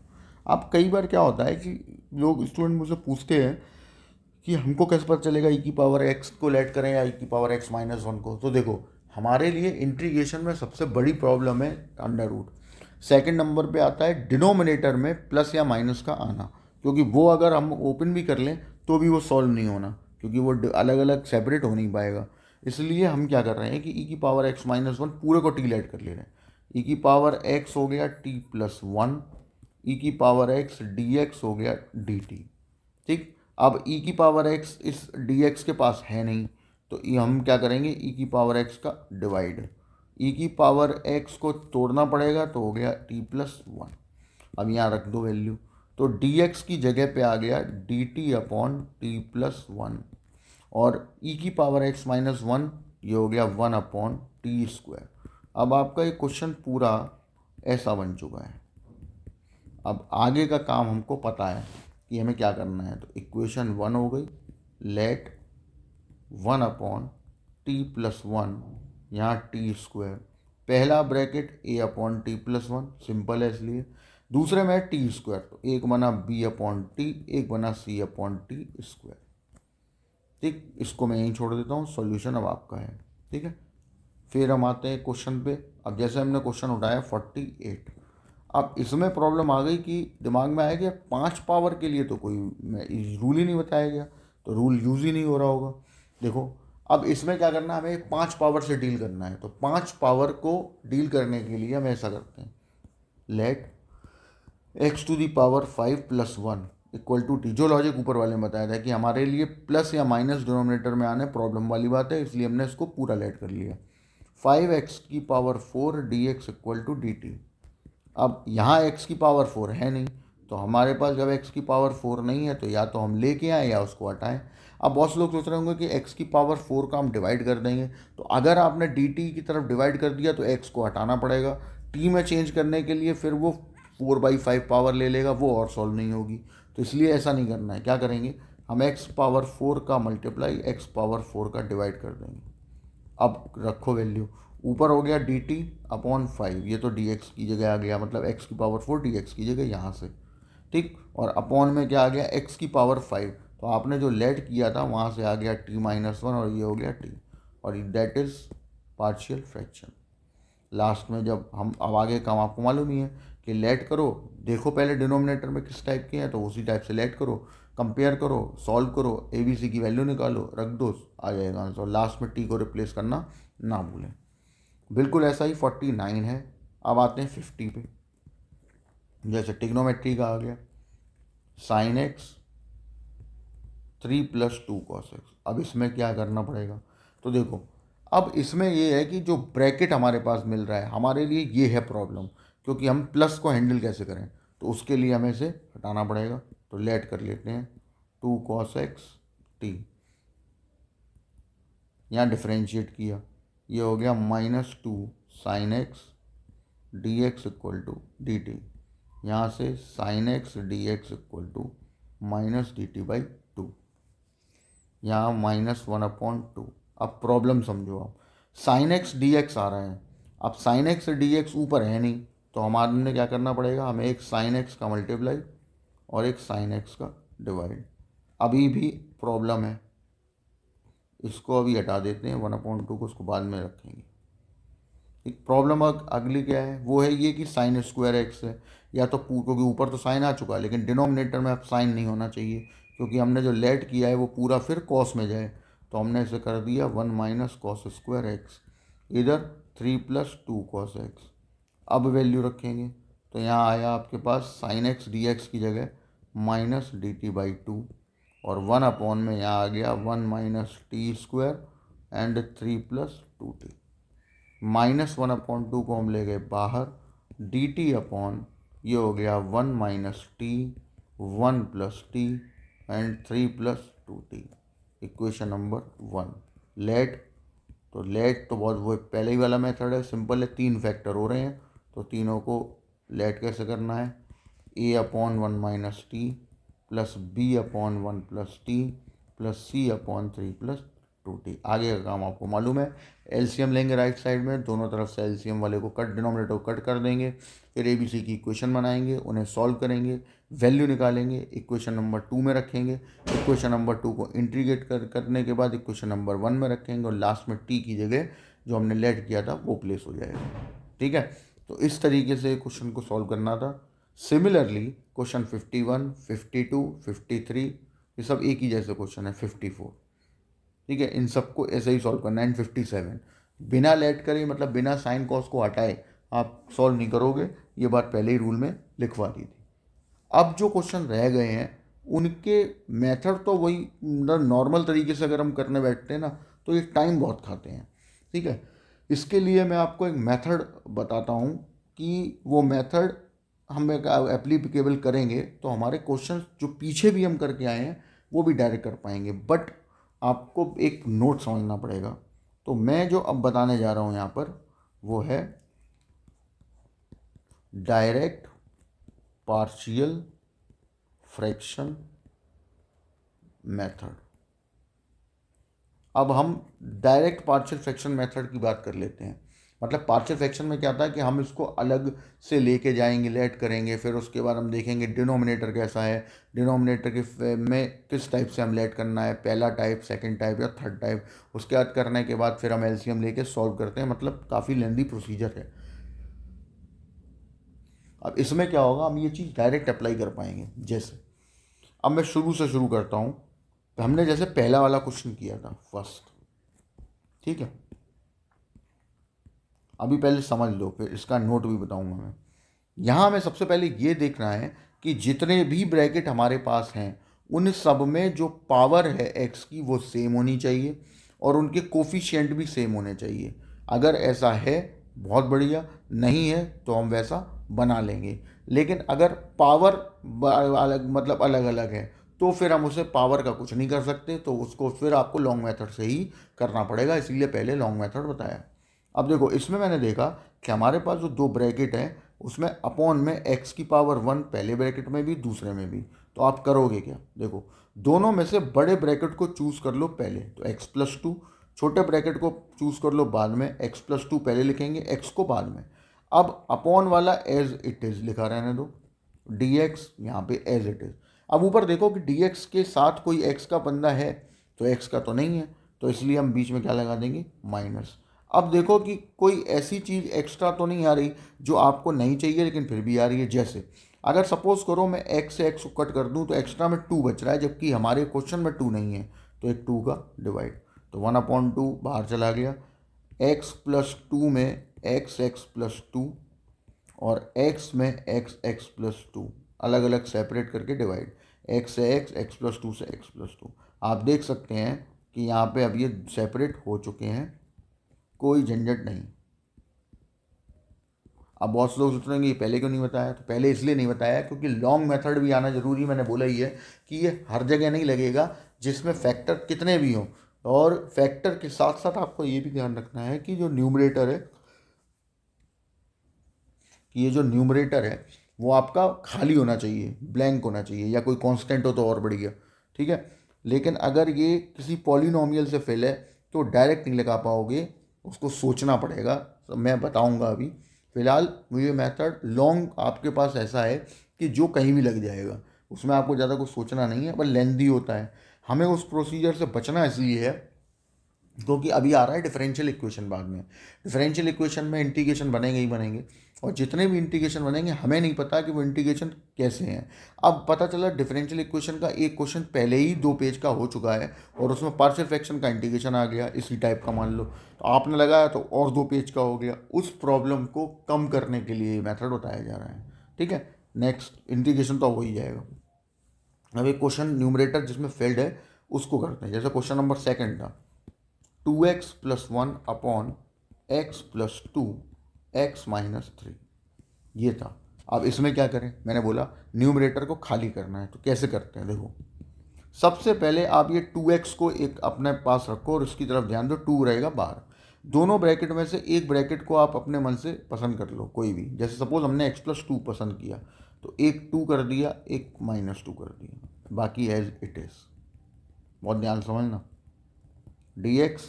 अब कई बार क्या होता है कि लोग स्टूडेंट मुझसे पूछते हैं कि हमको कैसे पता चलेगा e⁻x को लेट करें या e⁻x-1 को। तो देखो, हमारे लिए इंटीग्रेशन में सबसे बड़ी प्रॉब्लम है अंडर रूट। सेकेंड नंबर पे आता है डिनोमिनेटर में प्लस या माइनस का आना, क्योंकि वो अगर हम ओपन भी कर लें तो भी वो सॉल्व नहीं होना, क्योंकि वो अलग अलग सेपरेट हो नहीं पाएगा। इसलिए हम क्या कर रहे हैं कि e⁻x-1 पूरे को टी लेट कर ले रहे हैं। ई की पावर एक्स हो गया टी प्लस वन, ई की पावर एक्स डी एक्स हो गया डी टी। ठीक, अब ई की पावर एक्स इस डी एक्स के पास है नहीं, तो हम क्या करेंगे, ई की पावर एक्स का डिवाइड, ई की पावर एक्स को तोड़ना पड़ेगा तो हो गया टी प्लस वन। अब यहाँ रख दो वैल्यू, तो डी एक्स की जगह पे आ गया D T upon T plus one, और ई की पावर एक्स माइनस वन ये हो गया वन अपॉन टी स्क्वायर। अब आपका ये क्वेश्चन पूरा ऐसा बन चुका है। अब आगे का काम हमको पता है कि हमें क्या करना है, तो इक्वेशन वन हो गई, let one upon T plus one, यहाँ टी स्क्वायर, पहला bracket A upon T plus one, simple है इसलिए, दूसरे में टी स्क्वायर, तो एक बना बी अपॉन टी, एक बना सी अपॉन टी स्क्वायर। ठीक, इसको मैं यहीं छोड़ देता हूँ, सॉल्यूशन अब आपका है। ठीक है, फिर हम आते हैं क्वेश्चन पे। अब जैसे हमने क्वेश्चन उठाया 48, अब इसमें प्रॉब्लम आ गई कि दिमाग में आया कि 5 पावर के लिए तो कोई रूल ही नहीं बताया गया, तो रूल यूज़ ही नहीं हो रहा होगा। देखो, अब इसमें क्या करना है, हमें 5 पावर से डील करना है, तो 5 पावर को डील करने के लिए हम ऐसा करते हैं, let x to the power 5 plus one equal to T. जो लॉजिक ऊपर वाले में बताया था कि हमारे लिए प्लस या माइनस डिनोमिनेटर में आने प्रॉब्लम वाली बात है, इसलिए हमने इसको पूरा लेट कर लिया। 5x की power 4 D x equal to D T. अब यहाँ x की पावर 4 है नहीं, तो हमारे पास जब x की पावर 4 नहीं है तो या तो हम लेके आए या उसको हटाएं। अब बहुत से लोग सोच रहे होंगे कि x की पावर 4 का हम डिवाइड कर देंगे, तो अगर आपने dt की तरफ डिवाइड कर दिया तो x को हटाना पड़ेगा, t में चेंज करने के लिए फिर वो 4/5 पावर ले लेगा, वो और सॉल्व नहीं होगी। तो इसलिए ऐसा नहीं करना है, क्या करेंगे, हम x पावर 4 का मल्टीप्लाई x पावर 4 का डिवाइड कर देंगे। अब रखो वैल्यू, ऊपर हो गया डी टी अपॉन 5, ये तो डी एक्स की जगह आ गया, मतलब एक्स की पावर 4 डी एक्स की जगह यहाँ से। ठीक, और अपॉन में क्या आ गया, एक्स की पावर 5, तो आपने जो लेट किया था वहाँ से आ गया टी माइनस वन, और ये हो गया टी, और that is partial fraction. Last में जब हम, अब आगे काम आपको मालूम ही है कि लेट करो, देखो पहले डिनोमिनेटर में किस टाइप के हैं, तो उसी टाइप से लेट करो, कंपेयर करो, सॉल्व करो, ए बी सी की वैल्यू निकालो, रख दो, आ जाएगा आंसर। लास्ट में टी को रिप्लेस करना ना भूलें। बिल्कुल ऐसा ही 49 है। अब आते हैं 50 पे, जैसे टिग्नोमेट्री का आ गया, sine x 3 plus 2 cos x. अब इसमें क्या करना पड़ेगा, तो देखो, अब इसमें ये है कि जो ब्रैकेट हमारे पास मिल रहा है, हमारे लिए ये है प्रॉब्लम, क्योंकि हम प्लस को हैंडल कैसे करें, तो उसके लिए हमें इसे हटाना पड़ेगा। तो लेट कर लेते हैं 2 कॉस एक्स टी, यहाँ डिफ्रेंशिएट किया, ये हो गया -2 sine x D x equal to D T, यहाँ से sine x D x equal to minus D T by two, यहाँ -1/2। अब प्रॉब्लम समझो, आप साइन एक्स डी एक्स आ रहा है, अब साइन एक्स डी एक्स ऊपर है नहीं, तो हमारे क्या करना पड़ेगा, हमें एक साइन एक्स का मल्टीप्लाई और एक साइन एक्स का डिवाइड। अभी भी प्रॉब्लम है, इसको अभी हटा देते हैं, 1/2 को उसको बाद में रखेंगे। एक प्रॉब्लम अगली क्या है, वो है ये कि साइन स्क्वायर एक्स है, या तो क्योंकि ऊपर तो साइन आ चुका है, लेकिन डिनोमिनेटर में अब साइन नहीं होना चाहिए, क्योंकि हमने जो लेट किया है वो पूरा फिर कॉस में जाए, तो हमने इसे कर दिया 1 माइनस कॉस स्क्वायर एक्स, इधर 3 प्लस 2 कॉस एक्स। अब वैल्यू रखेंगे, तो यहाँ आया आपके पास साइन एक्स डी एक्स की जगह minus D T by to, और 1 अपॉन में यहाँ आ गया 1 minus T square and 3 plus 2t। -1/2 को हम ले गए बाहर, डी टी अपॉन ये हो गया 1 minus T, 1 plus T and 3 plus 2t। Equation number 1 let, तो लेट तो बहुत वो पहले ही वाला मेथड है, सिंपल है, 3 फैक्टर हो रहे हैं, तो तीनों को लेट कैसे करना है, a upon 1 minus T plus b upon 1 plus T plus c upon 3 plus 2t। आगे का काम आपको मालूम है, एलसीएम लेंगे राइट साइड में, दोनों तरफ से एलसीएम वाले को कट, डिनोमिनेटर को कट कर देंगे, फिर एबीसी की इक्वेशन बनाएंगे, उन्हें सॉल्व करेंगे, वैल्यू निकालेंगे, इक्वेशन नंबर 2 में रखेंगे, इक्वेशन नंबर 2 को इंटीग्रेट करने के बाद इक्वेशन नंबर 1 में रखेंगे, और लास्ट में टी की जगह जो हमने लेट किया था वो प्लेस हो जाएगा। ठीक है, तो इस तरीके से क्वेश्चन को सॉल्व करना था। सिमिलरली क्वेश्चन 51, 52, 53 ये सब एक ही जैसे क्वेश्चन है, 54, ठीक है, इन सबको ऐसे ही सॉल्व करना है। एंड 57 बिना लेट करे, मतलब बिना साइन कॉस को हटाए, आप सॉल्व नहीं करोगे, ये बात पहले ही रूल में लिखवा दी थी। अब जो क्वेश्चन रह गए हैं उनके मेथड तो वही नॉर्मल तरीके से अगर हम करने बैठते हैं ना तो ये टाइम बहुत खाते हैं, ठीक है। इसके लिए मैं आपको एक मेथड बताता हूँ कि वो मेथड हम एप्लीकेबल करेंगे तो हमारे क्वेश्चन जो पीछे भी हम करके आए हैं वो भी डायरेक्ट कर पाएंगे। बट आपको एक नोट समझना पड़ेगा। तो मैं जो अब बताने जा रहा हूँ यहाँ पर वो है डायरेक्ट पार्शियल फ्रैक्शन मेथड। अब हम डायरेक्ट पार्शियल फ्रैक्शन मेथड की बात कर लेते हैं। मतलब पार्शियल फ्रैक्शन में क्या था कि हम इसको अलग से लेके जाएंगे, लेट करेंगे, फिर उसके बाद हम देखेंगे डिनोमिनेटर कैसा है, डिनोमिनेटर के में किस टाइप से हम लेट करना है, पहला टाइप, सेकंड टाइप या थर्ड टाइप। उसके बाद करने के बाद फिर हम एलसीएम लेके सॉल्व करते हैं। मतलब काफ़ी लेंदी प्रोसीजर है। अब इसमें क्या होगा, हम ये चीज़ डायरेक्ट अप्लाई कर पाएंगे। जैसे अब मैं शुरू से शुरू करता हूँ। तो हमने जैसे पहला वाला क्वेश्चन किया था फर्स्ट, ठीक है। अभी पहले समझ लो, फिर इसका नोट भी बताऊंगा मैं। यहाँ हमें सबसे पहले ये देखना है कि जितने भी ब्रैकेट हमारे पास हैं उन सब में जो पावर है एक्स की वो सेम होनी चाहिए और उनके कोफिशिएंट भी सेम होने चाहिए। अगर ऐसा है बहुत बढ़िया, नहीं है तो हम वैसा बना लेंगे। लेकिन अगर पावर अलग मतलब अलग अलग है तो फिर हम उसे पावर का कुछ नहीं कर सकते, तो उसको फिर आपको लॉन्ग मेथड से ही करना पड़ेगा। इसीलिए पहले लॉन्ग मेथड बताया। अब देखो इसमें मैंने देखा कि हमारे पास जो दो ब्रैकेट हैं उसमें अपॉन में एक्स की पावर 1 पहले ब्रैकेट में भी दूसरे में भी। तो आप करोगे क्या, देखो दोनों में से बड़े ब्रैकेट को चूज़ कर लो पहले, तो x+2। छोटे ब्रैकेट को चूज़ कर लो बाद में, x+2 पहले लिखेंगे, x को बाद में। अब अपॉन वाला एज इट इज़ लिखा रहने दो, dx यहाँ पे एज इट इज़। अब ऊपर देखो कि dx के साथ कोई x का बंदा है, तो x का तो नहीं है, तो इसलिए हम बीच में क्या लगा देंगे, माइनस। अब देखो कि कोई ऐसी चीज़ एक्स्ट्रा तो नहीं आ रही जो आपको नहीं चाहिए लेकिन फिर भी आ रही है। जैसे अगर सपोज करो मैं x से x को कट कर दूं तो एक्स्ट्रा में 2 बच रहा है, जबकि हमारे क्वेश्चन में 2 नहीं है, तो एक 2 का डिवाइड, तो 1/2 बाहर चला गया। x+2 में x+2 और x में x+2 अलग अलग सेपरेट करके डिवाइड, x से x, x+2 से x+2। आप देख सकते हैं कि यहाँ पे अब ये सेपरेट हो चुके हैं, कोई झंझट नहीं। अब बहुत से लोग सोच रहे हैं ये पहले क्यों नहीं बताया, तो पहले इसलिए नहीं बताया क्योंकि लॉन्ग मेथड भी आना जरूरी, मैंने बोला ही है कि ये हर जगह नहीं लगेगा जिसमें फैक्टर कितने भी हों। और फैक्टर के साथ साथ आपको ये भी ध्यान रखना है कि जो न्यूमरेटर है, कि ये जो न्यूमरेटर है वो आपका खाली होना चाहिए, ब्लैंक होना चाहिए, या कोई कांस्टेंट हो तो और बढ़िया, ठीक है। लेकिन अगर ये किसी पॉलिनोमियल से फिल है तो डायरेक्ट नहीं लगा पाओगे, उसको सोचना पड़ेगा। तो मैं बताऊंगा अभी। फिलहाल ये मेथड लॉन्ग आपके पास ऐसा है कि जो कहीं भी लग जाएगा, उसमें आपको ज़्यादा कुछ सोचना नहीं है, पर लेंदी होता है। हमें उस प्रोसीजर से बचना इसलिए है क्योंकि अभी आ रहा है डिफरेंशियल इक्वेशन बाद में। डिफरेंशियल इक्वेशन में इंटीग्रेशन बनेंगे ही बनेंगे, और जितने भी इंटीग्रेशन बनेंगे हमें नहीं पता कि वो इंटीग्रेशन कैसे हैं। अब पता चला डिफरेंशियल इक्वेशन का एक क्वेश्चन पहले ही 2 पेज का हो चुका है और उसमें पार्शियल फ्रैक्शन का इंटीग्रेशन आ गया इसी टाइप का, मान लो, तो आपने लगाया तो और 2 पेज का हो गया। उस प्रॉब्लम को कम करने के लिए मेथड बताया जा रहा है, ठीक है। नेक्स्ट इंटीग्रेशन तो हो ही जाएगा। अब एक क्वेश्चन न्यूमरेटर जिसमें फेल्ड है उसको करते हैं। जैसे क्वेश्चन नंबर सेकंड था 2x+1/x+2 x-3, ये था। अब इसमें क्या करें, मैंने बोला न्यूमरेटर को खाली करना है, तो कैसे करते हैं, देखो सबसे पहले आप ये 2x को एक अपने पास रखो और इसकी तरफ ध्यान दो, 2 रहेगा बाहर। दोनों ब्रैकेट में से एक ब्रैकेट को आप अपने मन से पसंद कर लो, कोई भी। जैसे सपोज हमने x+2 पसंद किया तो एक 2 कर दिया, एक -2 कर दिया, बाकी एज इट इज़। बहुत ध्यान समझना। dx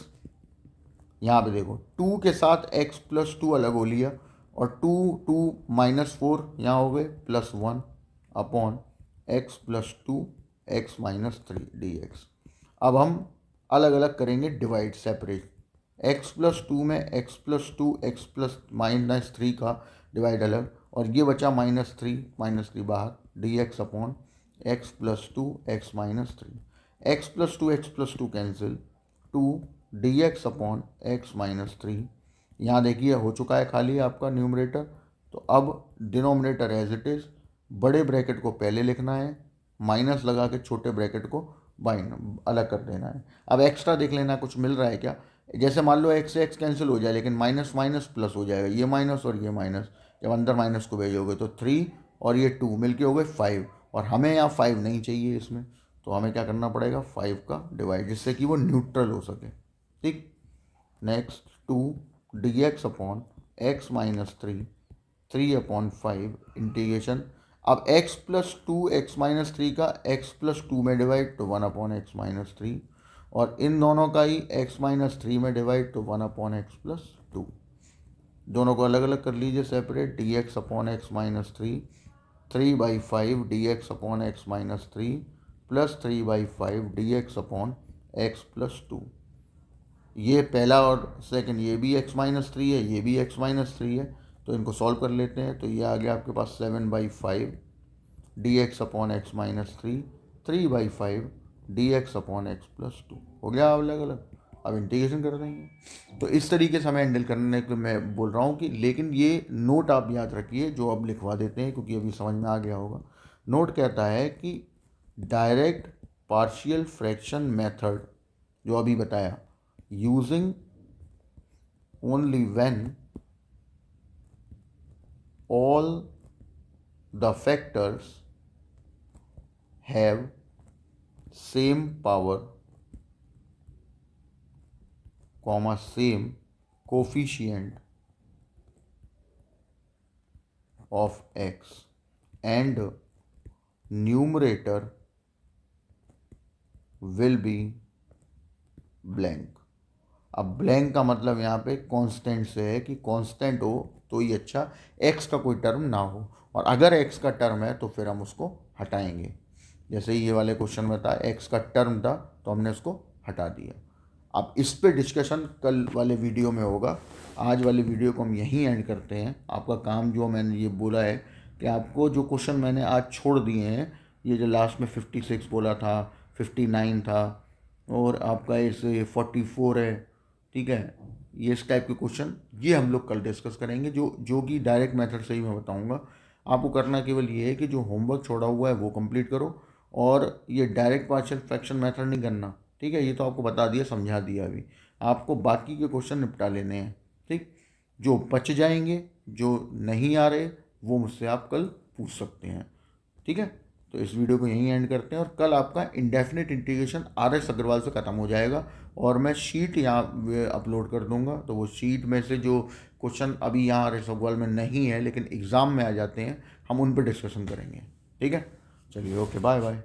यहाँ पे देखो 2 के साथ x+2 अलग हो लिया, और 2 2 -4 यहाँ हो गए +1/x+2 x-3 dx। अब हम अलग अलग करेंगे डिवाइड, सेपरेट। x+2 में x+2 x+-3 का डिवाइड अलग, और ये बचा -3 बाहर, dx/x+2 x-3। x+2 x+2 cancel, 2 dx/x-3 यहाँ देखिए हो चुका है खाली आपका न्यूमरेटर। तो अब डिनोमिनेटर एज इट इज़, बड़े ब्रैकेट को पहले लिखना है, माइनस लगा के छोटे ब्रैकेट को बाइंड अलग कर देना है। अब एक्स्ट्रा देख लेना कुछ मिल रहा है क्या। जैसे मान लो एक्स से एक्स कैंसिल हो जाए, लेकिन माइनस माइनस प्लस हो जाएगा, ये माइनस और ये माइनस, जब अंदर माइनस को भेजोगे तो 3 और ये 2 मिलके हो गए 5, और हमें यहाँ 5 नहीं चाहिए इसमें, तो हमें क्या करना पड़ेगा 5 का डिवाइड, जिससे कि वो न्यूट्रल हो सके। ठीक। Next 2 D x upon x minus 3 upon 5 integration. अब x plus to x minus three का x प्लस टू में डिवाइड तो 1/x-3, और इन दोनों का ही x माइनस थ्री में डिवाइड तो 1/x+2। दोनों को अलग अलग कर लीजिए separate, D x upon x minus 3 D x upon x minus 3 plus 3/5 D x upon x+2। ये पहला और सेकंड, ये भी x-3 है, ये भी x-3 है, तो इनको सॉल्व कर लेते हैं। तो ये आ गया आपके पास 7/5 D x upon x minus 3 D x upon x+2 हो गया अलग अलग। अब इंटीग्रेशन कर देंगे। तो इस तरीके से हमें हैंडल करने को मैं बोल रहा हूँ कि, लेकिन ये नोट आप याद रखिए जो अब लिखवा देते हैं, क्योंकि अभी समझ में आ गया होगा। नोट कहता है कि डायरेक्ट पार्शियल फ्रैक्शन मेथड, जो अभी बताया, using only when all the factors have same power, comma same coefficient of x and numerator will be blank। अब ब्लैंक का मतलब यहाँ पे कांस्टेंट से है कि कांस्टेंट हो तो ही अच्छा, एक्स का कोई टर्म ना हो, और अगर एक्स का टर्म है तो फिर हम उसको हटाएंगे। जैसे ये वाले क्वेश्चन में था एक्स का टर्म था तो हमने उसको हटा दिया। अब इस पे डिस्कशन कल वाले वीडियो में होगा। आज वाले वीडियो को हम यहीं एंड करते हैं। आपका काम जो मैंने ये बोला है कि आपको जो क्वेश्चन मैंने आज छोड़ दिए हैं, ये जो लास्ट में 56 बोला था, 59 था, और आपका इसे 44 है, ठीक है, ये इस टाइप के क्वेश्चन ये हम लोग कल डिस्कस करेंगे, जो कि डायरेक्ट मेथड से ही मैं बताऊंगा। आपको करना केवल ये है कि जो होमवर्क छोड़ा हुआ है वो कंप्लीट करो, और ये डायरेक्ट पार्शियल फ्रैक्शन मेथड नहीं करना, ठीक है। ये तो आपको बता दिया, समझा दिया। अभी आपको बाकी के क्वेश्चन निपटा लेने हैं, ठीक। जो बच जाएंगे, जो नहीं आ रहे, वो मुझसे आप कल पूछ सकते हैं, ठीक है। तो इस वीडियो को यहीं एंड करते हैं, और कल आपका इंडेफिनिट इंटीग्रेशन RS अग्रवाल से ख़त्म हो जाएगा, और मैं शीट यहाँ अपलोड कर दूंगा। तो वो शीट में से जो क्वेश्चन अभी यहाँ RS अग्रवाल में नहीं है लेकिन एग्ज़ाम में आ जाते हैं, हम उन पर डिस्कशन करेंगे, ठीक है। चलिए, ओके, बाय बाय।